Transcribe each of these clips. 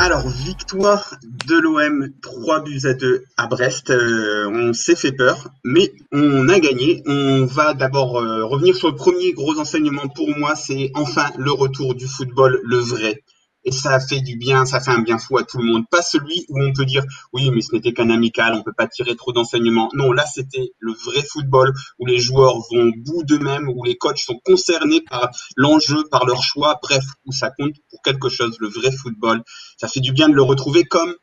Alors, victoire de l'OM 3-2 à Brest. On s'est fait peur, mais on a gagné. On va d'abord revenir sur le premier gros enseignement pour moi, c'est enfin le retour du football, le vrai. Et ça fait du bien, ça fait un bien fou à tout le monde. Pas celui où on peut dire oui, mais ce n'était qu'un amical, on peut pas tirer trop d'enseignements. Non, là c'était le vrai football où les joueurs vont au bout d'eux-mêmes, où les coachs sont concernés par l'enjeu, par leur choix, bref, où ça compte pour quelque chose, le vrai football. Ça fait du bien de le retrouver comme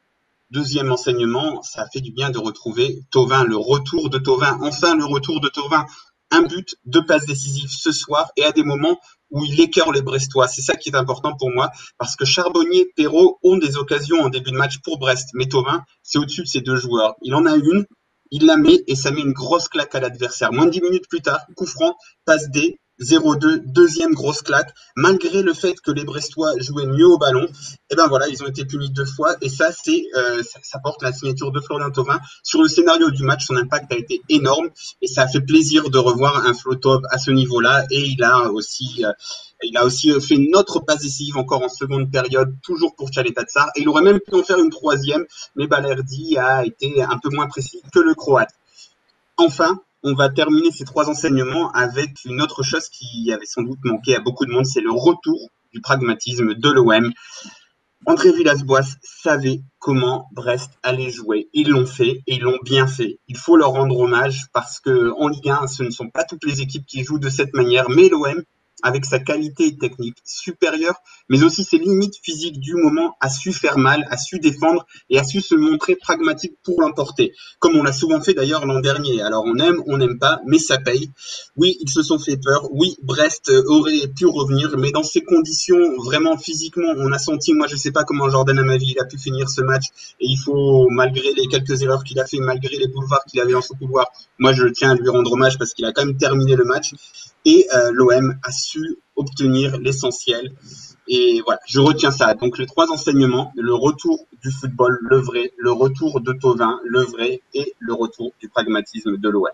deuxième enseignement, ça fait du bien de retrouver Thauvin, le retour de Thauvin, enfin le retour de Thauvin. Un but, deux passes décisives ce soir et à des moments où il écœure les Brestois. C'est ça qui est important pour moi parce que Charbonnier, Perrault ont des occasions en début de match pour Brest. Mais Thauvin, c'est au-dessus de ces deux joueurs. Il en a une, il la met et ça met une grosse claque à l'adversaire. Moins de 10 minutes plus tard, coup franc, passe D, 0-2, deuxième grosse claque. Malgré le fait que les Brestois jouaient mieux au ballon, et ben voilà, ils ont été punis deux fois et ça porte la signature de Florian Thauvin. Sur le scénario du match, son impact a été énorme et ça a fait plaisir de revoir un Flo Top à ce niveau-là et il a aussi fait une autre passe décisive encore en seconde période, toujours pour Tchaleta Tsar et il aurait même pu en faire une troisième, mais Balerdi a été un peu moins précis que le Croate. Enfin, on va terminer ces trois enseignements avec une autre chose qui avait sans doute manqué à beaucoup de monde, c'est le retour du pragmatisme de l'OM. André Villas-Boas savait comment Brest allait jouer. Ils l'ont fait et ils l'ont bien fait. Il faut leur rendre hommage parce que en Ligue 1, ce ne sont pas toutes les équipes qui jouent de cette manière, mais l'OM, avec sa qualité technique supérieure, mais aussi ses limites physiques du moment, a su faire mal, a su défendre et a su se montrer pragmatique pour l'emporter. Comme on l'a souvent fait d'ailleurs l'an dernier. Alors on aime, on n'aime pas, mais ça paye. Oui, ils se sont fait peur. Oui, Brest aurait pu revenir, mais dans ces conditions, vraiment physiquement, on a senti, moi je sais pas comment Jordan Amavi il a pu finir ce match, et il faut, malgré les quelques erreurs qu'il a fait, malgré les boulevards qu'il avait dans son pouvoir, moi je tiens à lui rendre hommage parce qu'il a quand même terminé le match, et l'OM a su obtenir l'essentiel. Et voilà, je retiens ça. Donc les trois enseignements, le retour du football, le vrai, le retour de Thauvin, le vrai, et le retour du pragmatisme de l'OM.